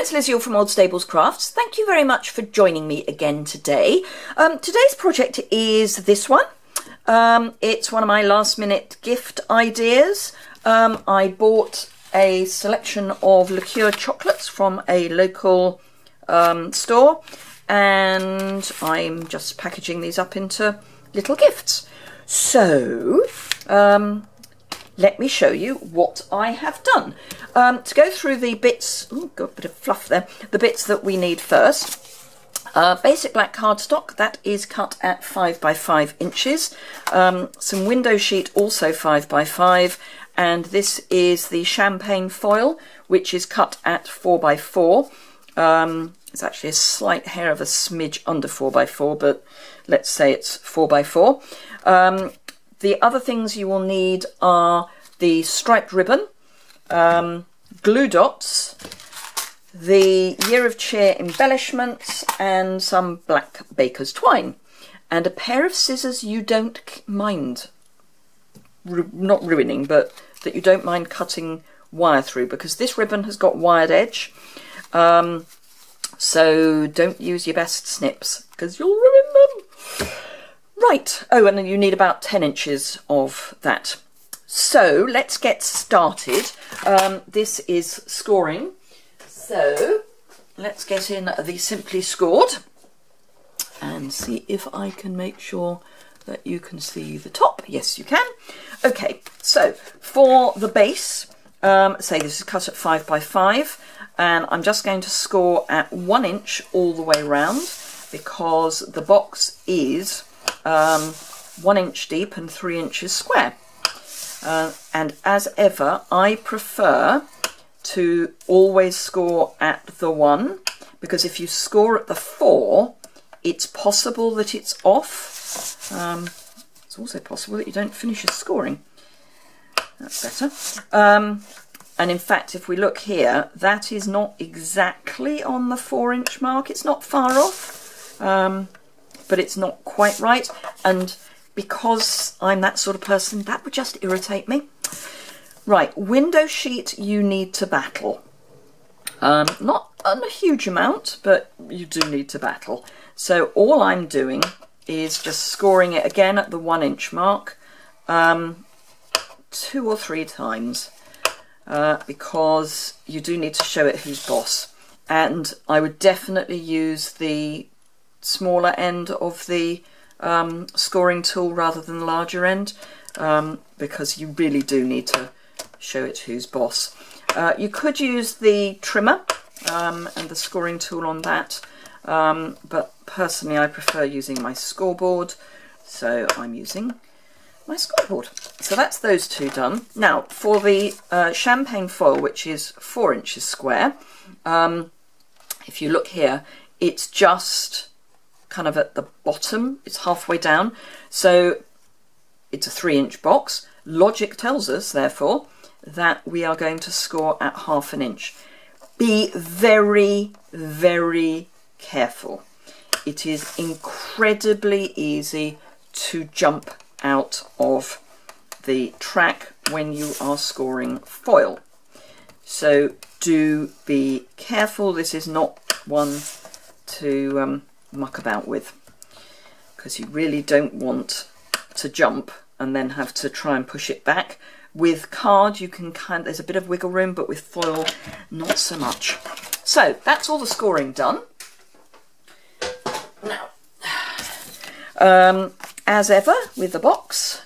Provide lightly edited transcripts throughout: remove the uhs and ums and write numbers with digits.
it's Liz Yuille from Old Stables Crafts. Thank you very much for joining me again today. Today's project is this one. It's one of my last minute gift ideas. I bought a selection of liqueur chocolates from a local store, and I'm just packaging these up into little gifts. So let me show you what I have done. To go through the bits, oh, got a bit of fluff there, the bits that we need first. Basic black cardstock, that is cut at 5 by 5 inches. Some window sheet, also 5 by 5, and this is the champagne foil, which is cut at 4 by 4. It's actually a slight hair of a smidge under 4 by 4, but let's say it's 4 by 4. The other things you will need are the striped ribbon, glue dots, the Year of Cheer embellishments, and some black baker's twine, and a pair of scissors you don't mind, not ruining, but that you don't mind cutting wire through, because this ribbon has got wired edge, so don't use your best snips because you'll ruin them. Right, oh, and then you need about 10 inches of that. So let's get started. This is scoring. So let's get in the Simply Scored and see if I can make sure that you can see the top. Yes, you can. Okay, so for the base, say this is cut at 5 by 5, and I'm just going to score at 1 inch all the way round, because the box is 1 inch deep and 3 inches square. And as ever, I prefer to always score at the 1, because if you score at the 4, it's possible that it's off. It's also possible that you don't finish your scoring. That's better. And in fact, if we look here, that is not exactly on the 4 inch mark. It's not far off, but it's not quite right. And because I'm that sort of person, that would just irritate me. Right, window sheet you need to battle. Not a huge amount, but you do need to battle. So all I'm doing is just scoring it again at the 1 inch mark, 2 or 3 times, because you do need to show it who's boss. And I would definitely use the smaller end of the scoring tool rather than the larger end, because you really do need to show it who's boss. You could use the trimmer and the scoring tool on that, but personally I prefer using my scoreboard, so I'm using my scoreboard. So that's those two done. Now for the champagne foil, which is 4 inches square, if you look here, it's just kind of at the bottom, it's halfway down, so it's a 3 inch box. Logic tells us, therefore, that we are going to score at 1/2 inch. Be very, very careful. It is incredibly easy to jump out of the track when you are scoring foil. So do be careful. This is not one to muck about with, because you really don't want to jump and then have to try and push it back. With card you can there's a bit of wiggle room, but with foil not so much. So that's all the scoring done. Now as ever with the box,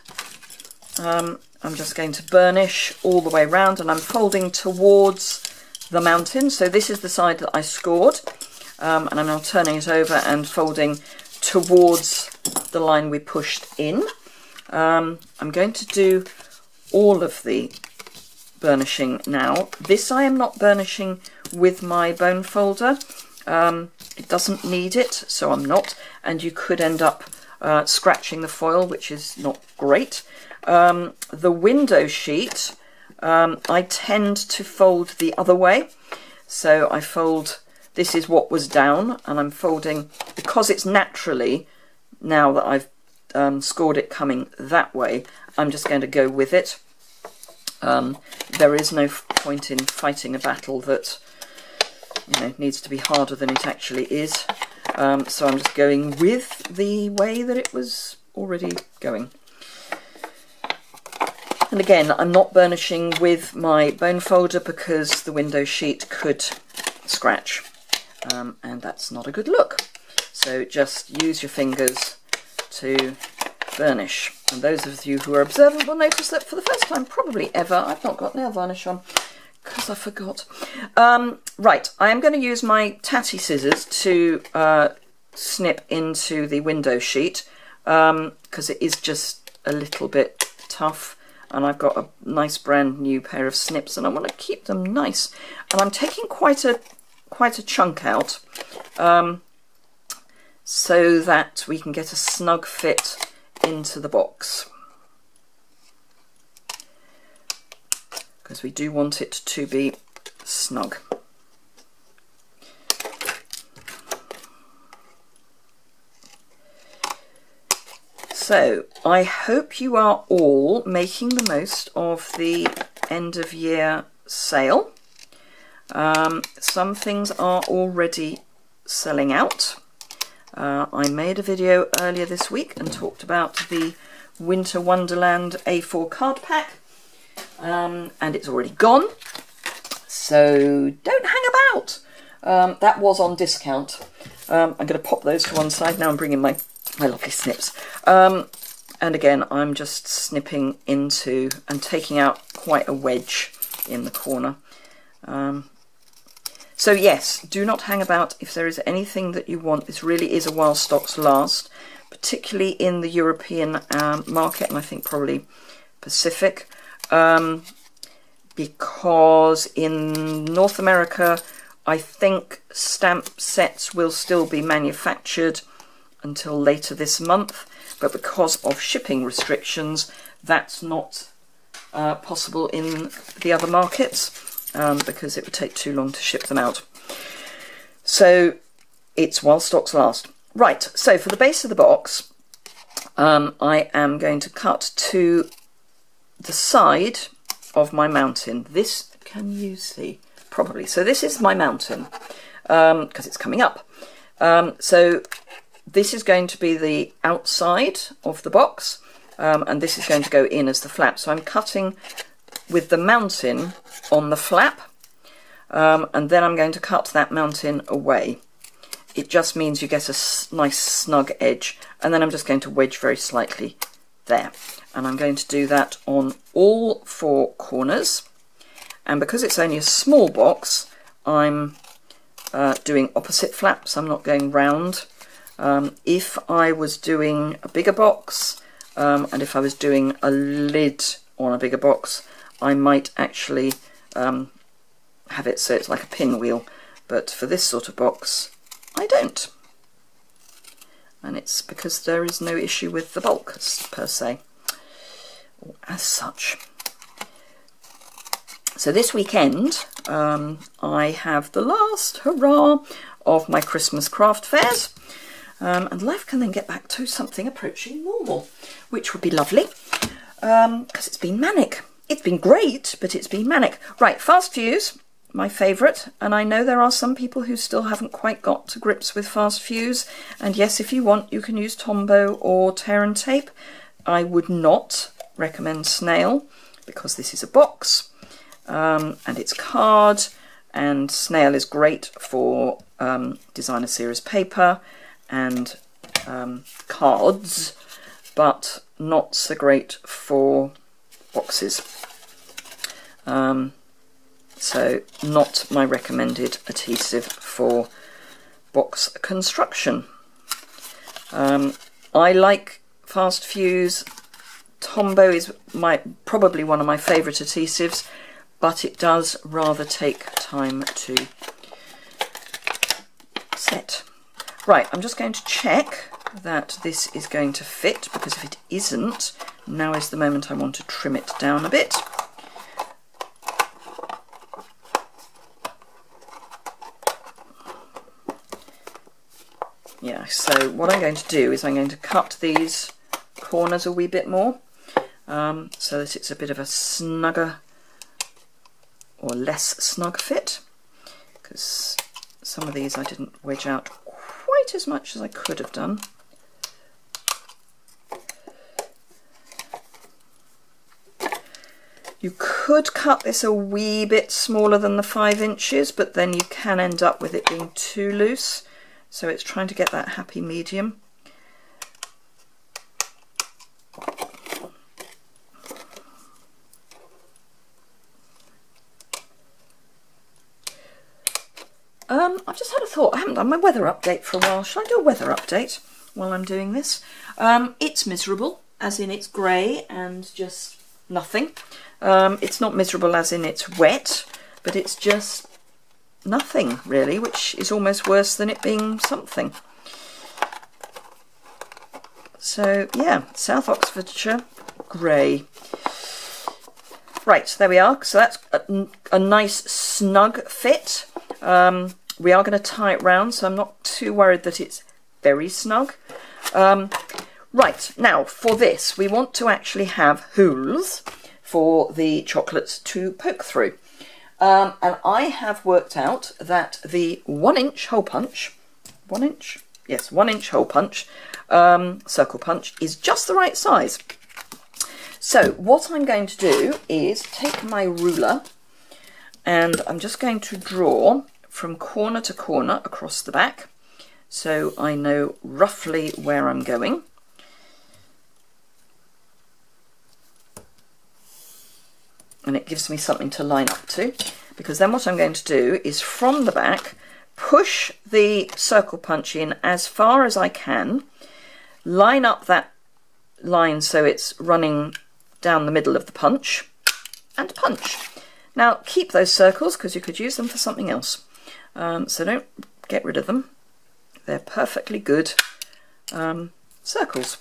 I'm just going to burnish all the way around, and I'm folding towards the mountain. So this is the side that I scored, and I'm now turning it over and folding towards the line we pushed in. I'm going to do all of the burnishing now. This I am not burnishing with my bone folder. It doesn't need it, so I'm not, and you could end up scratching the foil, which is not great. The window sheet, I tend to fold the other way, so I fold, this is what was down, and I'm folding, because it's naturally, now that I've scored it coming that way, I'm just going to go with it. There is no point in fighting a battle that you know, needs to be harder than it actually is. So I'm just going with the way that it was already going. And again, I'm not burnishing with my bone folder because the window sheet could scratch, and that's not a good look. So just use your fingers to burnish. And those of you who are observant will notice that for the first time probably ever, I've not got nail varnish on because I forgot. Right, I am going to use my tatty scissors to snip into the window sheet because it is just a little bit tough. And I've got a nice brand new pair of snips, and I want to keep them nice. And I'm taking quite a chunk out, so that we can get a snug fit into the box, because we do want it to be snug. So I hope you are all making the most of the end of year sale. Some things are already selling out. I made a video earlier this week and talked about the Winter Wonderland A4 card pack, and it's already gone, so don't hang about. That was on discount. I'm going to pop those to one side now. I'm bringing my lovely snips, and again I'm just snipping into and taking out quite a wedge in the corner. So yes, do not hang about if there is anything that you want. This really is a while stocks last, particularly in the European market, and I think probably Pacific, because in North America I think stamp sets will still be manufactured until later this month, but because of shipping restrictions that's not possible in the other markets, because it would take too long to ship them out. So it's while stocks last. Right, so for the base of the box, I am going to cut to the side of my mountain. This, can you see? Probably. So this is my mountain, because it's coming up. So this is going to be the outside of the box, and this is going to go in as the flap. So I'm cutting with the mountain on the flap, and then I'm going to cut that mountain away. It just means you get a nice snug edge, and then I'm just going to wedge very slightly there. And I'm going to do that on all four corners. And because it's only a small box, I'm doing opposite flaps. I'm not going round. If I was doing a bigger box, and if I was doing a lid on a bigger box, I might actually have it so it's like a pinwheel. But for this sort of box, I don't. And it's because there is no issue with the bulk per se, or as such. So this weekend, I have the last hurrah of my Christmas craft fairs, and life can then get back to something approaching normal, which would be lovely, because it's been manic. It's been great, but it's been manic. Right, fast fuse, my favourite, and I know there are some people who still haven't quite got to grips with fast fuse, and yes, if you want, you can use Tombow or tear and tape. I would not recommend snail, because this is a box, and it's card, and snail is great for designer series paper and cards, but not so great for boxes. So not my recommended adhesive for box construction. I like fast fuse. Tombow is probably one of my favourite adhesives, but it does rather take time to set. Right, I'm just going to check that this is going to fit, because if it isn't, now is the moment I want to trim it down a bit. Yeah, so what I'm going to do is I'm going to cut these corners a wee bit more, so that it's a bit of a snugger or less snug fit, because some of these I didn't wedge out quite as much as I could have done. You could cut this a wee bit smaller than the 5 inches, but then you can end up with it being too loose. So it's trying to get that happy medium. I've just had a thought. I haven't done my weather update for a while. Shall I do a weather update while I'm doing this? It's miserable, as in it's grey and just nothing. It's not miserable as in it's wet, but it's just nothing really, which is almost worse than it being something. So yeah, South Oxfordshire, grey. Right, there we are. So that's a nice snug fit. We are going to tie it round, so I'm not too worried that it's very snug. Right, now for this, we want to actually have holes for the chocolates to poke through. And I have worked out that the 1 inch hole punch, 1 inch? Yes, 1 inch hole punch, circle punch, is just the right size. So what I'm going to do is take my ruler and I'm just going to draw from corner to corner across the back, so I know roughly where I'm going. And it gives me something to line up to, because then what I'm going to do is from the back push the circle punch in as far as I can, line up that line so it's running down the middle of the punch, and punch. Now keep those circles because you could use them for something else, so don't get rid of them. They're perfectly good circles.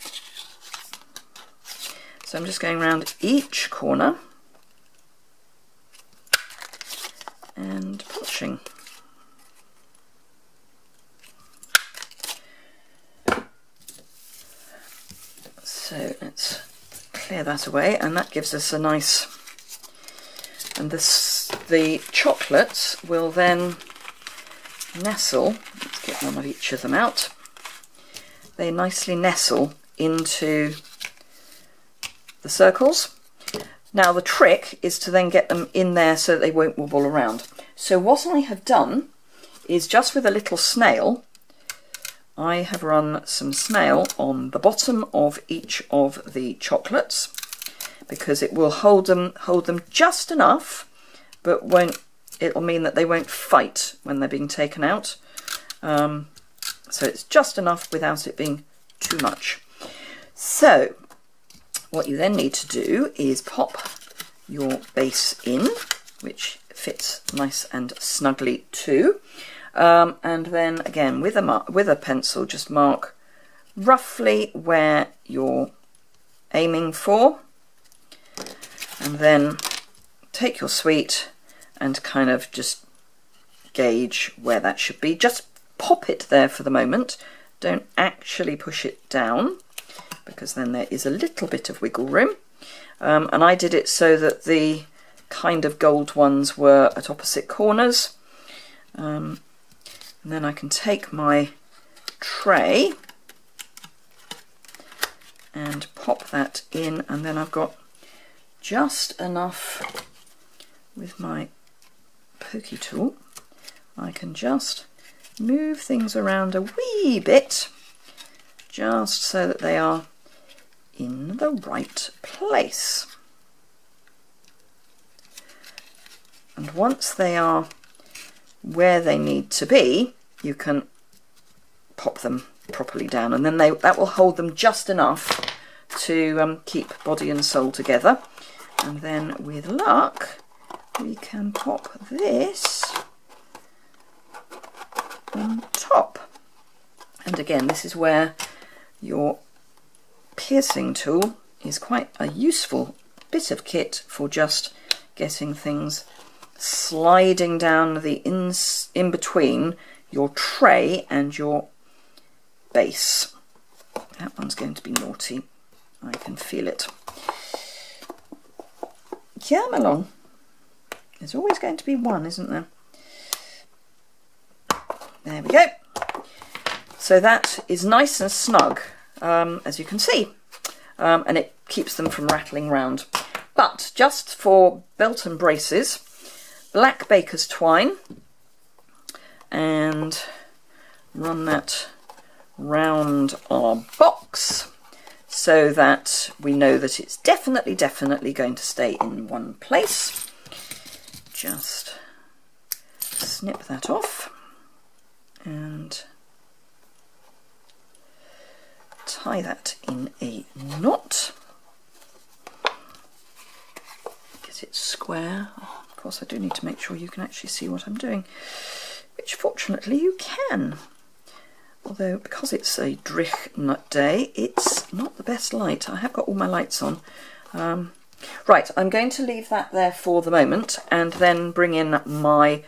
So I'm just going around each corner and punching. So let's clear that away, and that gives us a nice, and the chocolates will then nestle. Let's get one of each of them out. They nicely nestle into the circles. Now the trick is to then get them in there so that they won't wobble around. So what I have done is, just with a little snail, I have run some snail on the bottom of each of the chocolates, because it will hold them just enough, but it'll mean that they won't fight when they're being taken out. So it's just enough without it being too much. So what you then need to do is pop your base in, which fits nice and snugly too. And then again with a pencil, just mark roughly where you're aiming for, and then take your sweet and kind of just gauge where that should be. Just pop it there for the moment. Don't actually push it down, because then there is a little bit of wiggle room. And I did it so that the kind of gold ones were at opposite corners. And then I can take my tray and pop that in, and then I've got just enough with my pokey tool. I can just move things around a wee bit, just so that they are in the right place. And once they are where they need to be, you can pop them properly down, and then that will hold them just enough to keep body and soul together. And then with luck we can pop this on top. And again, this is where your piercing tool is quite a useful bit of kit for just getting things sliding down the in between your tray and your base. That one's going to be naughty, I can feel it. Come along. There's always going to be one, isn't there? There we go. So that is nice and snug, as you can see, and it keeps them from rattling round. But just for belt and braces, black baker's twine, and run that round our box so that we know that it's definitely going to stay in one place. Just snip that off and tie that in a knot. Get it square. Oh, of course I do need to make sure you can actually see what I'm doing, which fortunately you can. Although because it's a Drich nut day, it's not the best light. I have got all my lights on. Right, I'm going to leave that there for the moment and then bring in my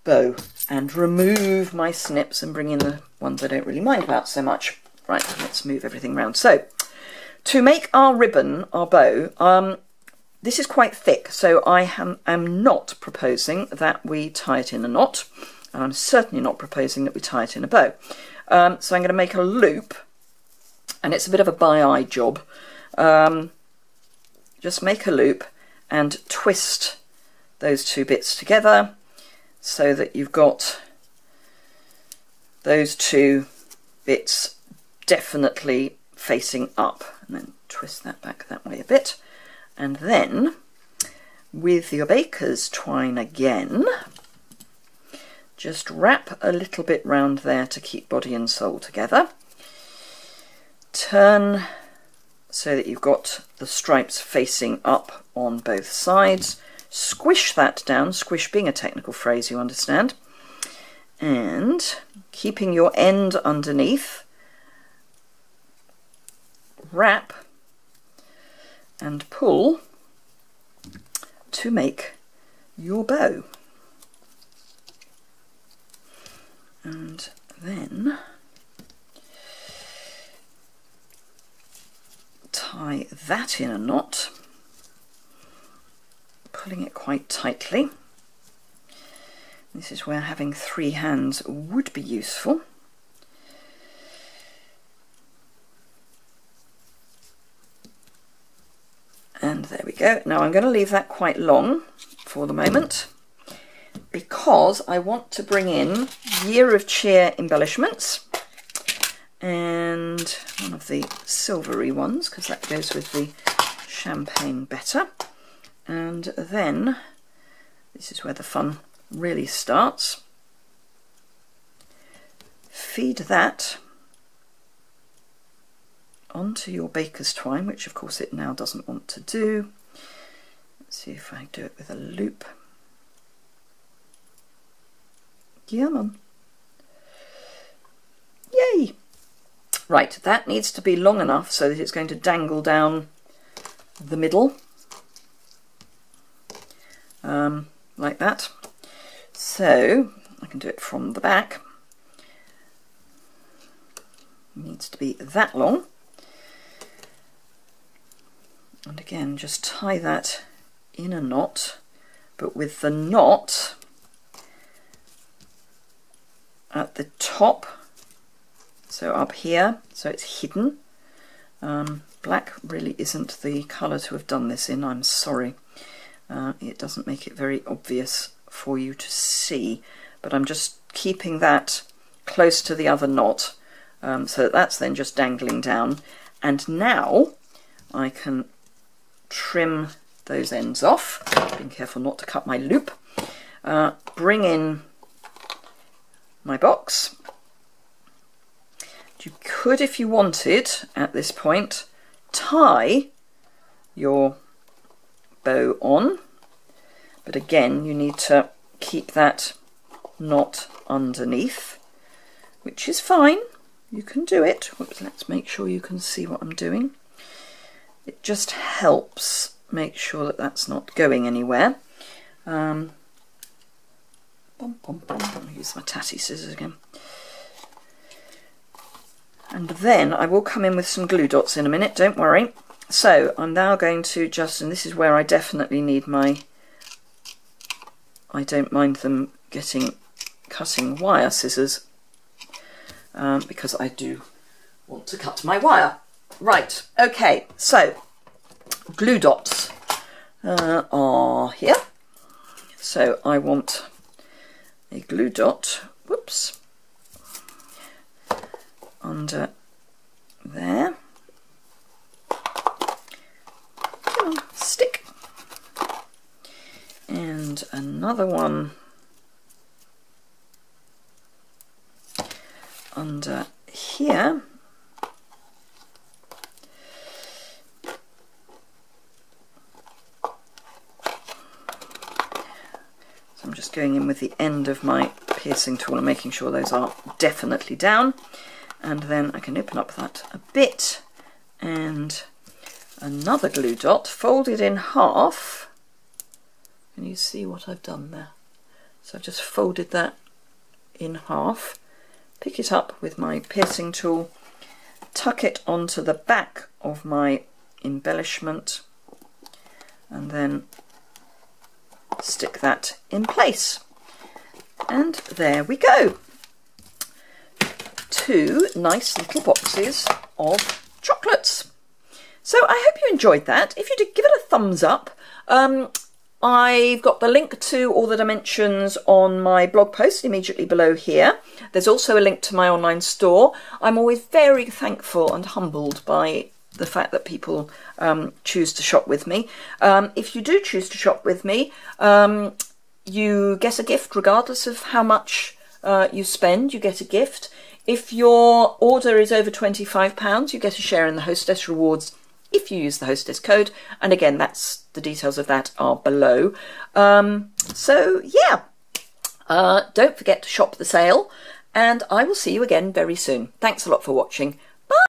bow and remove my snips and bring in the ones I don't really mind about so much. Right, let's move everything around. So, to make our ribbon, our bow, this is quite thick, so I am not proposing that we tie it in a knot, and I'm certainly not proposing that we tie it in a bow. So I'm going to make a loop, and it's a bit of a by-eye job. Just make a loop and twist those two bits together so that you've got those two bits definitely facing up, and then twist that back that way a bit, and then with your baker's twine again, just wrap a little bit round there to keep body and soul together, turn so that you've got the stripes facing up on both sides, squish that down, squish being a technical phrase you understand, and keeping your end underneath, wrap and pull to make your bow. And then tie that in a knot, pulling it quite tightly. This is where having 3 hands would be useful. And there we go. Now I'm going to leave that quite long for the moment because I want to bring in Year of Cheer embellishments and one of the silvery ones because that goes with the champagne better. And then this is where the fun really starts. Feed that onto your baker's twine, which of course it now doesn't want to do. Let's see if I do it with a loop. Yeah, man. Yay! Right, that needs to be long enough so that it's going to dangle down the middle, like that. So I can do it from the back. It needs to be that long. And again, just tie that in a knot, but with the knot at the top, so up here, so it's hidden. Black really isn't the colour to have done this in, I'm sorry. It doesn't make it very obvious for you to see, but I'm just keeping that close to the other knot, so that that's then just dangling down. And now I can trim those ends off, being careful not to cut my loop, bring in my box. You could, if you wanted, at this point, tie your bow on, but again you need to keep that knot underneath, which is fine, you can do it. Whoops, let's make sure you can see what I'm doing. It just helps make sure that that's not going anywhere. I'll use my tatty scissors again. And then I will come in with some glue dots in a minute, don't worry. So I'm now going to just, and this is where I definitely need my, I don't mind them getting cutting wire scissors because I do want to cut my wire. Right, okay, so glue dots are here. So I want a glue dot, whoops, under there. Come on, stick. And another one under here. So I'm just going in with the end of my piercing tool and making sure those are definitely down. And then I can open up that a bit, and another glue dot folded in half. Can you see what I've done there? So I've just folded that in half, pick it up with my piercing tool, tuck it onto the back of my embellishment, and then stick that in place. And there we go. 2 nice little boxes of chocolates. So I hope you enjoyed that. If you did, give it a thumbs up. I've got the link to all the dimensions on my blog post immediately below here. There's also a link to my online store. I'm always very thankful and humbled by the fact that people choose to shop with me. If you do choose to shop with me, you get a gift regardless of how much you spend. You get a gift. If your order is over £25, you get a share in the Hostess rewards if you use the Hostess code. And again, that's the details of that are below. So yeah, don't forget to shop the sale, and I will see you again very soon. Thanks a lot for watching.